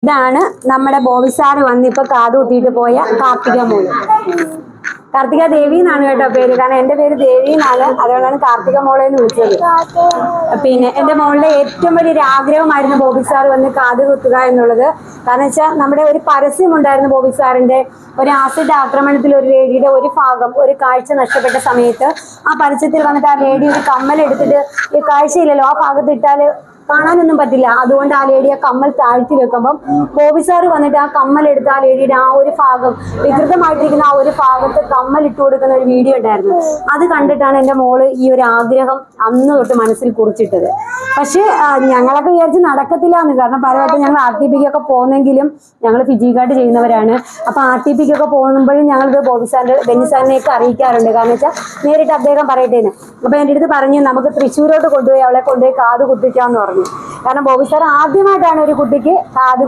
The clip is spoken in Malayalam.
ഇതാണ് നമ്മുടെ ബോബി സാറ് വന്നിപ്പോ കാത് കുത്തിയിട്ട് പോയ കാർത്തിക മോള്. കാർത്തിക ദേവി എന്നാണ് കേട്ടോ പേര്. കാരണം എന്റെ പേര് ദേവി എന്നാണ്, അതുകൊണ്ടാണ് കാർത്തിക മോളെ എന്ന് വിളിച്ചത്. പിന്നെ എന്റെ മോളുടെ ഏറ്റവും വലിയൊരു ആഗ്രഹമായിരുന്നു ബോബി സാർ വന്ന് കാത് കുത്തുക എന്നുള്ളത്. കാരണം വെച്ചാൽ നമ്മുടെ ഒരു പരസ്യം ഉണ്ടായിരുന്നു ബോബി സാറിന്റെ. ഒരു ആസിഡ് ആക്രമണത്തിൽ ഒരു ലേഡിയുടെ ഒരു ഭാഗം, ഒരു കാഴ്ച നഷ്ടപ്പെട്ട സമയത്ത് ആ പരസ്യത്തിൽ വന്നിട്ട് ആ ലേഡി ഒരു കമ്മൽ എടുത്തിട്ട്, ഈ കാഴ്ചയില്ലല്ലോ ആ ഭാഗത്ത് ഇട്ടാല് കാണാനൊന്നും പറ്റില്ല, അതുകൊണ്ട് ആ ലേഡി ആ കമ്മൽ താഴ്ത്തി വെക്കുമ്പം ബോബി സാറ് വന്നിട്ട് ആ കമ്മൽ എടുത്ത് ആ ലേഡിയുടെ ആ ഒരു ഭാഗം, വികൃതമായിട്ടിരിക്കുന്ന ആ ഒരു ഭാഗത്ത് കമ്മൽ ഇട്ട് കൊടുക്കുന്ന ഒരു വീഡിയോ ഉണ്ടായിരുന്നു. അത് കണ്ടിട്ടാണ് എൻ്റെ മോള് ഈ ഒരു ആഗ്രഹം അന്ന് തൊട്ട് മനസ്സിൽ കുറിച്ചിട്ടത്. പക്ഷേ ഞങ്ങളൊക്കെ വിചാരിച്ച് നടക്കത്തില്ല എന്ന്. കാരണം പലവട്ടം ഞങ്ങൾ RTP ഒക്കെ പോകുന്നെങ്കിലും ഞങ്ങൾ ഫിജിക്കാട്ട് ചെയ്യുന്നവരാണ്. അപ്പൊ RTP ഒക്കെ പോകുമ്പോഴും ഞങ്ങളിത് ബോബി സാറിന്റെ ബെന്നി സാറിനെയൊക്കെ അറിയിക്കാറുണ്ട്. കാരണം വെച്ചാൽ നേരിട്ട് അദ്ദേഹം പറയട്ടേന്ന്. അപ്പൊ എൻ്റെ അടുത്ത് പറഞ്ഞു നമുക്ക് തൃശ്ശൂരോട്ട് കൊണ്ടുപോയി അവളെ കൊണ്ടുപോയി കാത് കുത്തിക്കാന്ന് പറഞ്ഞു. കാരണം ബോബി സാർ ആദ്യമായിട്ടാണ് ഒരു കുട്ടിക്ക് കാത്